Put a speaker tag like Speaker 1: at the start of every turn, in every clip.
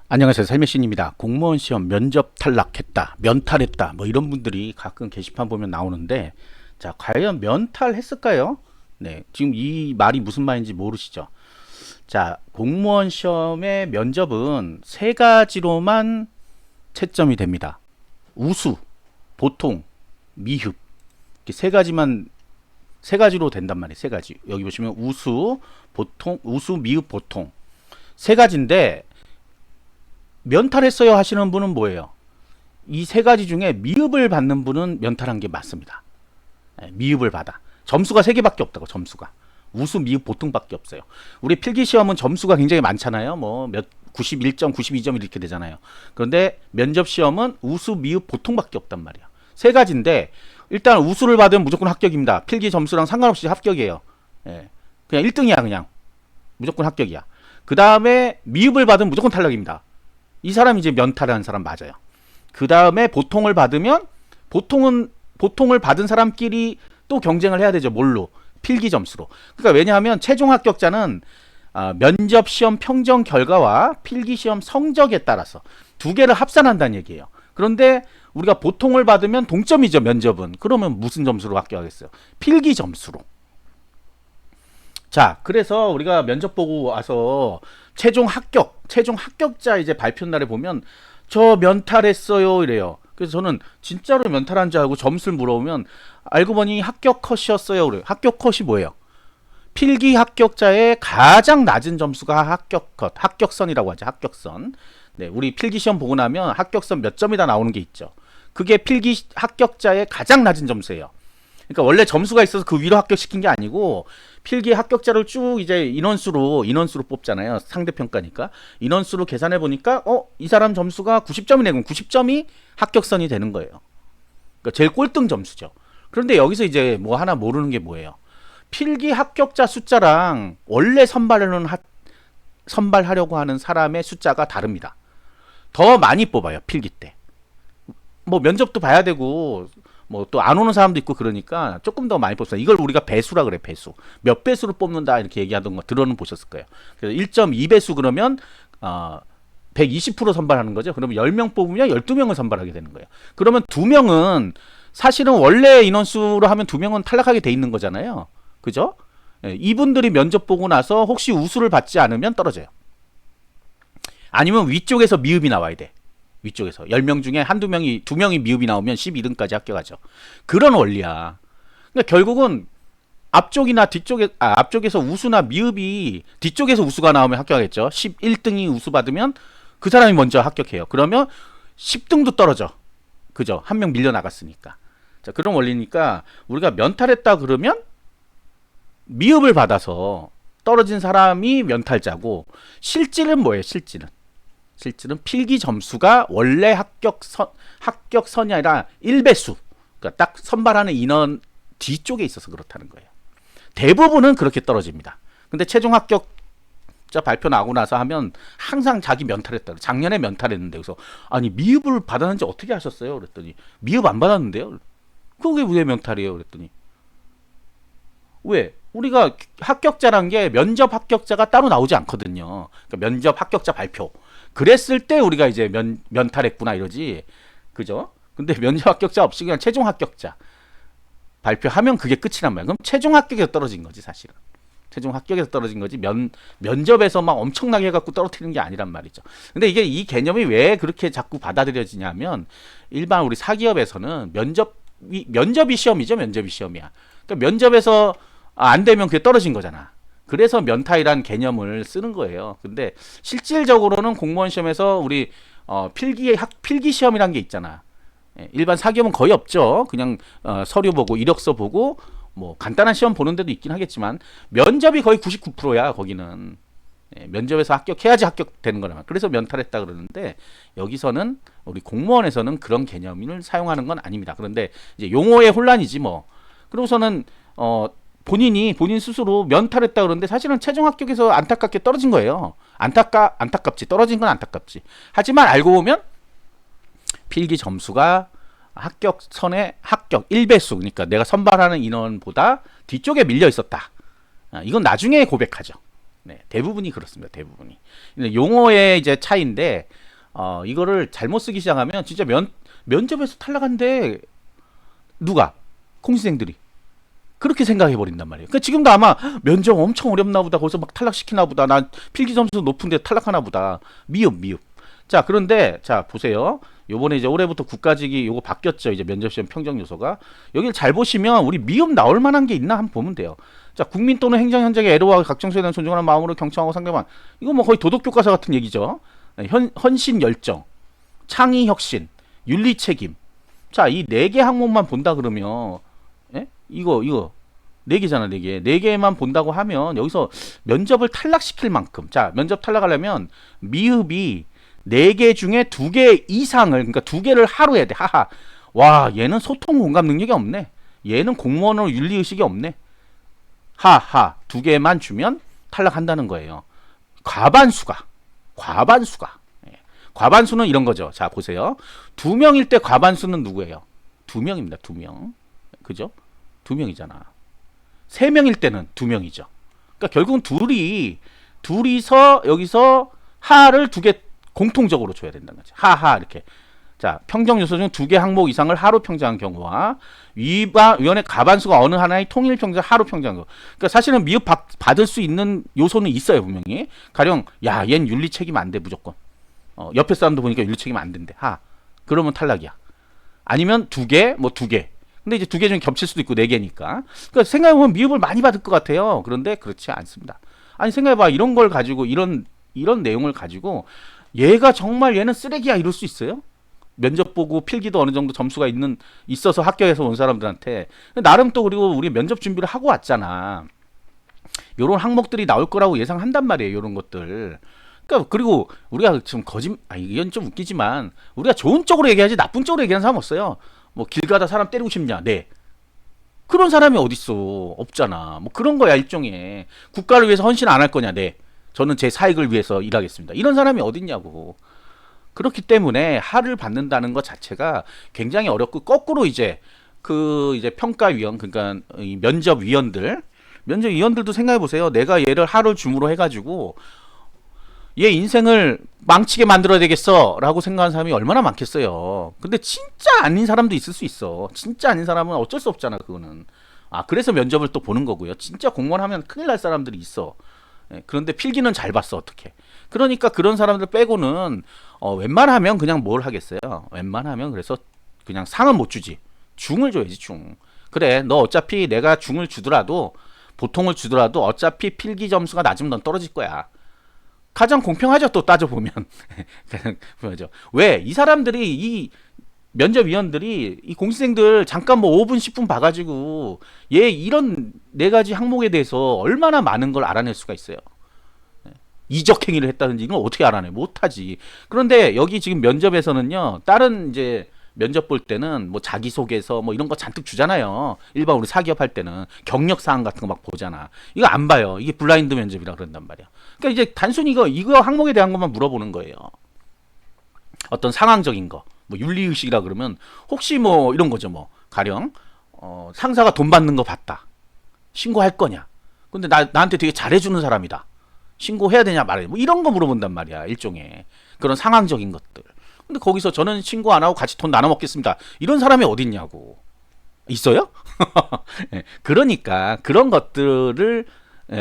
Speaker 1: 안녕하세요. 삶의신입니다. 공무원 시험 면접 탈락했다, 면탈했다, 뭐 이런 분들이 가끔 게시판 보면 나오는데, 자, 과연 면탈했을까요? 네, 지금 이 말이 무슨 말인지 모르시죠? 자, 공무원 시험의 면접은 세 가지로만 채점이 됩니다. 우수, 보통, 미흡. 이렇게 세 가지로 된단 말이에요. 세 가지. 여기 보시면 우수, 보통, 우수, 미흡, 보통. 세 가지인데, 면탈했어요 하시는 분은 뭐예요? 이 세 가지 중에 미흡을 받는 분은 면탈한 게 맞습니다. 미흡을 받아. 점수가 세 개밖에 없다고, 점수가. 우수, 미흡, 보통밖에 없어요. 우리 필기시험은 점수가 굉장히 많잖아요. 뭐, 91점, 92점 이렇게 되잖아요. 그런데 면접시험은 우수, 미흡, 보통밖에 없단 말이에요. 세 가지인데, 일단 우수를 받으면 무조건 합격입니다. 필기 점수랑 상관없이 합격이에요. 예. 그냥 1등이야, 그냥. 무조건 합격이야. 그 다음에 미흡을 받으면 무조건 탈락입니다. 이 사람이 이제 면탈한 사람 맞아요. 그 다음에 보통을 받으면 보통을 받은 사람끼리 또 경쟁을 해야 되죠. 뭘로? 필기 점수로. 그러니까 왜냐하면 최종 합격자는 면접 시험 평정 결과와 필기 시험 성적에 따라서 두 개를 합산한다는 얘기예요. 그런데 우리가 보통을 받으면 동점이죠. 면접은. 그러면 무슨 점수로 합격하겠어요? 필기 점수로. 자, 그래서 우리가 면접 보고 와서 최종 합격자 이제 발표 날에 보면 저 면탈했어요 이래요. 그래서 저는 진짜로 면탈한 줄 알고 점수를 물어보면 알고 보니 합격 컷이었어요 그래요. 합격 컷이 뭐예요? 필기 합격자의 가장 낮은 점수가 합격 컷, 합격선이라고 하죠. 합격선. 네, 우리 필기 시험 보고 나면 합격선 몇 점이다 나오는 게 있죠. 그게 필기 합격자의 가장 낮은 점수예요. 그러니까 원래 점수가 있어서 그 위로 합격시킨 게 아니고 필기 합격자를 쭉 이제 인원수로 뽑잖아요. 상대평가니까. 인원수로 계산해 보니까 이 사람 점수가 90점이네. 그럼 90점이 합격선이 되는 거예요. 그러니까 제일 꼴등 점수죠. 그런데 여기서 이제 뭐 하나 모르는 게 뭐예요? 필기 합격자 숫자랑 원래 선발하려고 하는 사람의 숫자가 다릅니다. 더 많이 뽑아요. 필기 때. 뭐 면접도 봐야 되고 뭐 또 안 오는 사람도 있고 그러니까 조금 더 많이 뽑습니다. 이걸 우리가 배수라 그래. 배수. 몇 배수로 뽑는다 이렇게 얘기하던 거 들어는 보셨을 거예요. 그래서 1.2배수 그러면 120% 선발하는 거죠. 그러면 10명 뽑으면 12명을 선발하게 되는 거예요. 그러면 2명은 사실은 원래 인원수로 하면 2명은 탈락하게 돼 있는 거잖아요. 그죠? 이분들이 면접 보고 나서 혹시 우수를 받지 않으면 떨어져요. 아니면 위쪽에서 미흡이 나와야 돼. 위쪽에서 10명 중에 한두 명이 2명이 미흡이 나오면 12등까지 합격하죠. 그런 원리야. 그러니까 결국은 앞쪽에서 우수나 미흡이 뒤쪽에서 우수가 나오면 합격하겠죠. 11등이 우수 받으면 그 사람이 먼저 합격해요. 그러면 10등도 떨어져. 그죠? 한 명 밀려 나갔으니까. 자, 그런 원리니까 우리가 면탈했다 그러면 미흡을 받아서 떨어진 사람이 면탈자고 실질은 뭐예요? 실질은 필기 점수가 원래 합격선이 아니라 1배수. 그러니까 딱 선발하는 인원 뒤쪽에 있어서 그렇다는 거예요. 대부분은 그렇게 떨어집니다. 근데 최종 합격자 발표 나고 나서 하면 항상 자기 면탈했다. 작년에 면탈했는데 그래서 아니 미흡을 받았는지 어떻게 하셨어요? 그랬더니 미흡 안 받았는데요. 그게 왜 면탈이에요? 그랬더니 왜? 우리가 합격자란 게 면접 합격자가 따로 나오지 않거든요. 그러니까 면접 합격자 발표. 그랬을 때 우리가 이제 면탈했구나 이러지. 그죠? 근데 면접 합격자 없이 그냥 최종 합격자 발표하면 그게 끝이란 말이야. 그럼 최종 합격에서 떨어진 거지, 사실은. 최종 합격에서 떨어진 거지, 면접에서 막 엄청나게 해갖고 떨어뜨리는 게 아니란 말이죠. 근데 이게 이 개념이 왜 그렇게 자꾸 받아들여지냐면, 일반 우리 사기업에서는 면접이 시험이죠, 면접이 시험이야. 그러니까 면접에서 안 되면 그게 떨어진 거잖아. 그래서 면탈이란 개념을 쓰는 거예요. 근데 실질적으로는 공무원 시험에서 우리 필기 시험이란 게 있잖아. 일반 사기업은 거의 없죠. 그냥 서류 보고 이력서 보고 뭐 간단한 시험 보는 데도 있긴 하겠지만 면접이 거의 99%야. 거기는 면접에서 합격해야지 합격되는 거란. 그래서 면탈했다 그러는데 여기서는 우리 공무원에서는 그런 개념을 사용하는 건 아닙니다. 그런데 이제 용어의 혼란이지 뭐. 그러고서는 본인 스스로 면탈했다 그러는데 사실은 최종 합격에서 안타깝게 떨어진 거예요. 안타깝지. 떨어진 건 안타깝지. 하지만 알고 보면 필기 점수가 합격선의 합격 1배수. 그러니까 내가 선발하는 인원보다 뒤쪽에 밀려 있었다. 이건 나중에 고백하죠. 네, 대부분이 그렇습니다. 대부분이. 근데 용어의 이제 차이인데 이거를 잘못 쓰기 시작하면 진짜 면접에서 탈락한데 누가? 공시생들이. 그렇게 생각해 버린단 말이에요. 그러니까 지금도 아마 면접 엄청 어렵나 보다. 거기서 막 탈락시키나 보다. 난 필기 점수 높은데 탈락하나 보다. 미흡, 미흡. 자, 그런데 자, 보세요. 요번에 이제 올해부터 국가직이 요거 바뀌었죠. 이제 면접시험 평정 요소가. 여기를 잘 보시면 우리 미흡 나올 만한 게 있나 한번 보면 돼요. 자, 국민 또는 행정 현장의 애로와 각정소에 대한 존중하는 마음으로 경청하고 상대방. 이거 뭐 거의 도덕 교과서 같은 얘기죠. 헌신 열정, 창의 혁신, 윤리 책임. 자, 이 네 개 항목만 본다 그러면 예? 이거 네 개잖아, 네 개. 네 개만 본다고 하면 여기서 면접을 탈락시킬 만큼. 자, 면접 탈락하려면 미흡이 네 개 중에 두 개 이상을, 그러니까 두 개를 하루 해야 돼. 하하. 와, 얘는 소통 공감 능력이 없네. 얘는 공무원으로 윤리 의식이 없네. 하하. 두 개만 주면 탈락한다는 거예요. 과반수가. 예. 과반수는 이런 거죠. 자, 보세요. 두 명일 때 과반수는 누구예요? 두 명입니다. 두 명. 그죠? 두 명이잖아. 세 명일 때는 두 명이죠. 그러니까 결국은 둘이서 여기서 하를 두 개 공통적으로 줘야 된다는 거죠. 하하 이렇게. 자, 평정 요소 중 두 개 항목 이상을 하루 평정한 경우와 위원회 가반수가 어느 하나의 통일 평정 하루 평정한 경우. 그러니까 사실은 미흡 받을 수 있는 요소는 있어요, 분명히. 가령 야, 얜 윤리 책임 안 돼 무조건. 옆에 사람도 보니까 윤리 책임 안 된대. 하. 그러면 탈락이야. 아니면 두 개, 뭐 두 개. 근데 이제 두 개 중에 겹칠 수도 있고 네 개니까. 그러니까 생각해보면 미흡을 많이 받을 것 같아요. 그런데 그렇지 않습니다. 아니 생각해봐. 이런 걸 가지고 이런 내용을 가지고 얘가 정말 얘는 쓰레기야 이럴 수 있어요? 면접 보고 필기도 어느 정도 점수가 있어서 합격해서 온 사람들한테 나름 또 그리고 우리 면접 준비를 하고 왔잖아. 요런 항목들이 나올 거라고 예상한단 말이에요. 요런 것들. 그러니까 그리고 우리가 지금 이건 좀 웃기지만 우리가 좋은 쪽으로 얘기하지 나쁜 쪽으로 얘기하는 사람 없어요. 뭐 길 가다 사람 때리고 싶냐? 네. 그런 사람이 어딨어? 없잖아. 뭐 그런 거야 일종의. 국가를 위해서 헌신 안 할 거냐? 네. 저는 제 사익을 위해서 일하겠습니다. 이런 사람이 어딨냐고. 그렇기 때문에 하를 받는다는 것 자체가 굉장히 어렵고 거꾸로 이제 이제 평가위원 그러니까 이 면접위원들도 생각해 보세요. 내가 얘를 하를 줌으로 해가지고 얘 인생을 망치게 만들어야 되겠어 라고 생각하는 사람이 얼마나 많겠어요. 근데 진짜 아닌 사람도 있을 수 있어. 진짜 아닌 사람은 어쩔 수 없잖아 그거는. 그래서 면접을 또 보는 거고요. 진짜 공무원 하면 큰일 날 사람들이 있어. 그런데 필기는 잘 봤어 어떻게. 그러니까 그런 사람들 빼고는 웬만하면 그냥 뭘 하겠어요. 웬만하면 그래서 그냥 상은 못 주지. 중을 줘야지 중. 그래 너 어차피 내가 중을 주더라도 보통을 주더라도 어차피 필기 점수가 낮으면 넌 떨어질 거야. 가장 공평하죠. 또 따져보면. 왜? 이 사람들이, 이 면접위원들이, 이 공시생들 잠깐 뭐 5분, 10분 봐가지고, 얘 이런 네 가지 항목에 대해서 얼마나 많은 걸 알아낼 수가 있어요. 이적행위를 했다든지 이건 어떻게 알아내? 못하지. 그런데 여기 지금 면접에서는요, 다른 이제 면접 볼 때는 뭐 자기소개서 뭐 이런 거 잔뜩 주잖아요. 일반 우리 사기업 할 때는 경력사항 같은 거 막 보잖아. 이거 안 봐요. 이게 블라인드 면접이라 그런단 말이야. 그러니까 이제 단순히 이거 항목에 대한 것만 물어보는 거예요. 어떤 상황적인 거, 뭐 윤리의식이라 그러면 혹시 뭐 이런 거죠. 뭐 가령 상사가 돈 받는 거 봤다. 신고할 거냐? 근데 나한테 되게 잘해주는 사람이다. 신고해야 되냐 말이야. 뭐 이런 거 물어본단 말이야. 일종의 그런 상황적인 것들. 근데 거기서 저는 신고 안 하고 같이 돈 나눠 먹겠습니다. 이런 사람이 어디 있냐고. 있어요? 그러니까 그런 것들을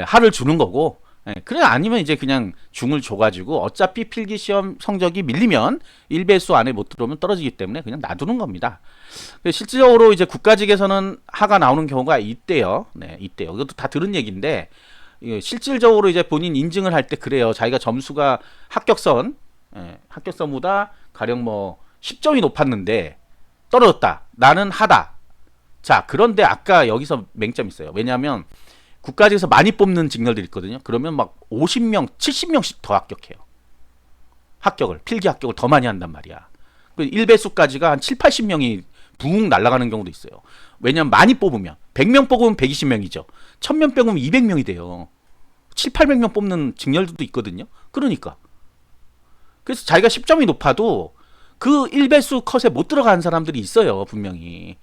Speaker 1: 하를 주는 거고. 그래 아니면 이제 그냥 중을 줘가지고 어차피 필기시험 성적이 밀리면 1배수 안에 못 들어오면 떨어지기 때문에 그냥 놔두는 겁니다. 실질적으로 이제 국가직에서는 하가 나오는 경우가 있대요. 네, 있대요. 이것도 다 들은 얘기인데 실질적으로 이제 본인 인증을 할 때 그래요. 자기가 점수가 합격선보다 가령 뭐 10점이 높았는데 떨어졌다. 나는 하다. 자, 그런데 아까 여기서 맹점 있어요. 왜냐하면 국가직에서 많이 뽑는 직렬들이 있거든요. 그러면 막 50명, 70명씩 더 필기 합격을 더 많이 한단 말이야. 1배수까지가 한 7, 80명이 붕 날아가는 경우도 있어요. 왜냐면 많이 뽑으면 100명 뽑으면 120명이죠. 1000명 뽑으면 200명이 돼요. 7, 800명 뽑는 직렬들도 있거든요. 그러니까 그래서 자기가 10점이 높아도 그 1배수 컷에 못 들어가는 사람들이 있어요. 분명히.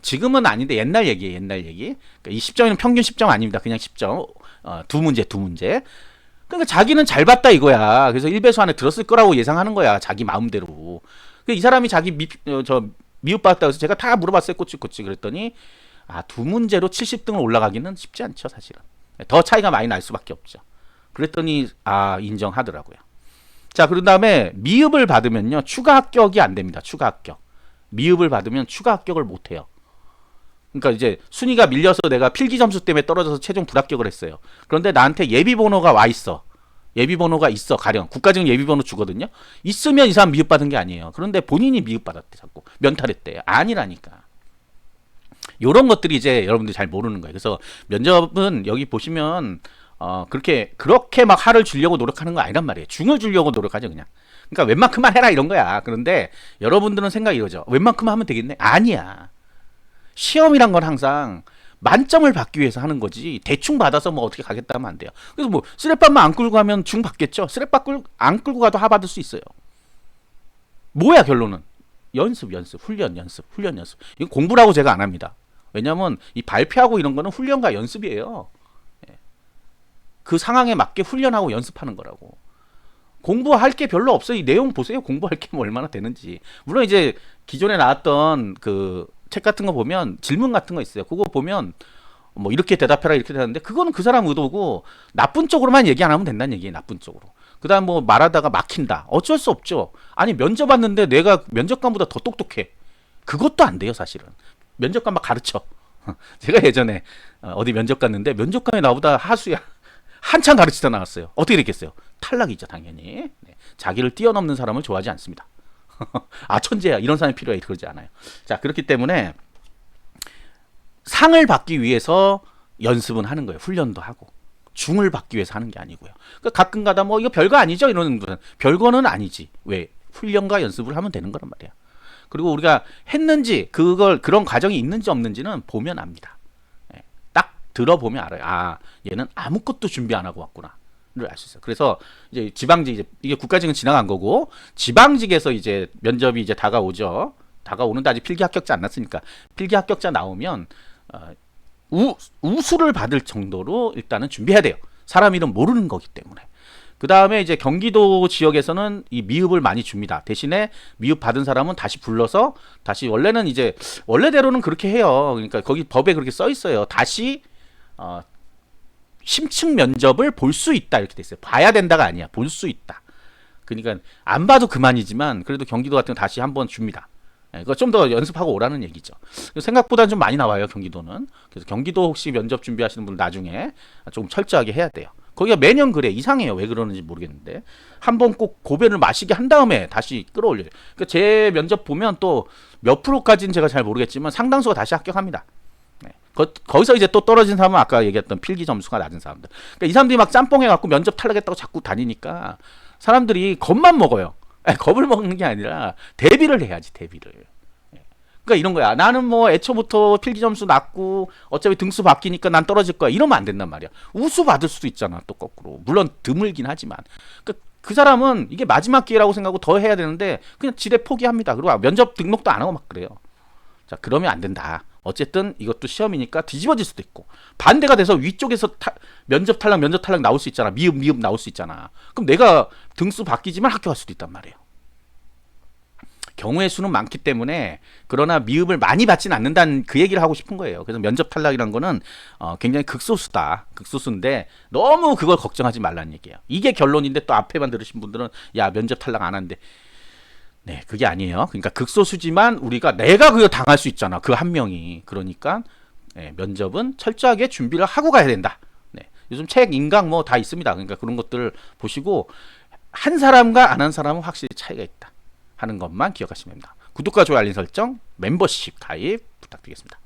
Speaker 1: 지금은 아닌데 옛날 얘기예요. 옛날 얘기. 그러니까 이 10점은 평균 10점 아닙니다. 그냥 10점. 두 문제. 그러니까 자기는 잘 봤다 이거야. 그래서 1배수 안에 들었을 거라고 예상하는 거야. 자기 마음대로. 이 사람이 자기 미흡받았다고 해서 제가 다 물어봤어요. 꼬치꼬치 그랬더니 두 문제로 70등을 올라가기는 쉽지 않죠, 사실은. 더 차이가 많이 날 수밖에 없죠. 그랬더니 인정하더라고요. 자, 그런 다음에 미흡을 받으면요, 추가 합격이 안 됩니다. 추가 합격. 미흡을 받으면 추가 합격을 못 해요. 그러니까 이제 순위가 밀려서 내가 필기 점수 때문에 떨어져서 최종 불합격을 했어요. 그런데 나한테 예비 번호가 와 있어. 예비 번호가 있어. 가령 국가직은 예비 번호 주거든요. 있으면 이 사람 미흡 받은 게 아니에요. 그런데 본인이 미흡 받았대. 자꾸 면탈했대. 아니라니까. 요런 것들이 이제 여러분들이 잘 모르는 거예요. 그래서 면접은 여기 보시면 그렇게 막 할을 주려고 노력하는 거 아니란 말이에요. 중을 주려고 노력하죠, 그냥. 그러니까 웬만큼만 해라 이런 거야. 그런데 여러분들은 생각이 이러죠. 웬만큼만 하면 되겠네? 아니야. 시험이란 건 항상 만점을 받기 위해서 하는 거지 대충 받아서 뭐 어떻게 가겠다 하면 안 돼요. 그래서 뭐 쓰레빠만 안 끌고 가면 중 받겠죠. 쓰레빠 안 끌고 가도 하 받을 수 있어요. 뭐야 결론은? 연습 훈련 연습. 이거 공부라고 제가 안 합니다. 왜냐면 이 발표하고 이런 거는 훈련과 연습이에요. 그 상황에 맞게 훈련하고 연습하는 거라고. 공부할 게 별로 없어요. 이 내용 보세요. 공부할 게 뭐 얼마나 되는지. 물론 이제 기존에 나왔던 그 책 같은 거 보면 질문 같은 거 있어요. 그거 보면 뭐 이렇게 대답해라 이렇게 되는데 그거는 그 사람 의도고 나쁜 쪽으로만 얘기 안 하면 된다는 얘기예요. 나쁜 쪽으로. 그다음 뭐 말하다가 막힌다. 어쩔 수 없죠. 아니 면접 왔는데 내가 면접관보다 더 똑똑해. 그것도 안 돼요, 사실은. 면접관 막 가르쳐. 제가 예전에 어디 면접 갔는데 면접관이 나보다 하수야. 한참 가르치다 나왔어요. 어떻게 됐겠어요? 탈락이죠, 당연히. 네. 자기를 뛰어넘는 사람을 좋아하지 않습니다. 천재야. 이런 사람이 필요해. 그러지 않아요. 자, 그렇기 때문에 상을 받기 위해서 연습은 하는 거예요. 훈련도 하고. 중을 받기 위해서 하는 게 아니고요. 그러니까 가끔 가다 뭐 이거 별거 아니죠? 이러는 분은 별거는 아니지. 왜? 훈련과 연습을 하면 되는 거란 말이야. 그리고 우리가 했는지 그런 과정이 있는지 없는지는 보면 압니다. 딱 들어보면 알아요. 얘는 아무것도 준비 안 하고 왔구나. 를 알 수 있어요. 그래서 이제 지방직 이게 국가직은 지나간 거고 지방직에서 이제 면접이 이제 다가오죠. 다가오는데 아직 필기 합격자 안 났으니까 필기 합격자 나오면 우수를 받을 정도로 일단은 준비해야 돼요. 사람 이름 모르는 거기 때문에. 그 다음에 이제 경기도 지역에서는 이 미흡을 많이 줍니다. 대신에 미흡 받은 사람은 다시 불러서 다시 원래는 이제 원래대로는 그렇게 해요. 그러니까 거기 법에 그렇게 써 있어요. 다시 심층 면접을 볼 수 있다 이렇게 돼 있어요. 봐야 된다가 아니야. 볼 수 있다. 그러니까 안 봐도 그만이지만 그래도 경기도 같은 거 다시 한번 줍니다. 그거 좀 더 연습하고 오라는 얘기죠. 생각보다 좀 많이 나와요, 경기도는. 그래서 경기도 혹시 면접 준비하시는 분 나중에 조금 철저하게 해야 돼요. 거기가 매년 그래. 이상해요. 왜 그러는지 모르겠는데. 한번 꼭 고배를 마시게 한 다음에 다시 끌어올려요. 그러니까 제 면접 보면 또 몇 프로까지는 제가 잘 모르겠지만 상당수가 다시 합격합니다. 거기서 이제 또 떨어진 사람은 아까 얘기했던 필기 점수가 낮은 사람들. 그러니까 이 사람들이 막 짬뽕해갖고 면접 탈락했다고 자꾸 다니니까 사람들이 겁만 먹어요. 겁을 먹는 게 아니라 대비를 해야지, 대비를. 그러니까 이런 거야. 나는 뭐 애초부터 필기 점수 낮고 어차피 등수 바뀌니까 난 떨어질 거야. 이러면 안 된단 말이야. 우수 받을 수도 있잖아, 또 거꾸로. 물론 드물긴 하지만. 그러니까 그 사람은 이게 마지막 기회라고 생각하고 더 해야 되는데 그냥 지레 포기합니다. 그리고 면접 등록도 안 하고 막 그래요. 자, 그러면 안 된다. 어쨌든 이것도 시험이니까 뒤집어질 수도 있고 반대가 돼서 위쪽에서 면접 탈락 나올 수 있잖아. 미흡 나올 수 있잖아. 그럼 내가 등수 바뀌지만 합격할 수도 있단 말이에요. 경우의 수는 많기 때문에 그러나 미흡을 많이 받지는 않는다는 그 얘기를 하고 싶은 거예요. 그래서 면접 탈락이란 거는 굉장히 극소수다. 극소수인데 너무 그걸 걱정하지 말라는 얘기예요. 이게 결론인데 또 앞에만 들으신 분들은 야 면접 탈락 안 하는데 네, 그게 아니에요. 그러니까 극소수지만 내가 그거 당할 수 있잖아. 그 한 명이. 그러니까 면접은 철저하게 준비를 하고 가야 된다. 네, 요즘 책, 인강 뭐 다 있습니다. 그러니까 그런 것들을 보시고 한 사람과 안 한 사람은 확실히 차이가 있다 하는 것만 기억하시면 됩니다. 구독과 좋아요, 알림 설정, 멤버십 가입 부탁드리겠습니다.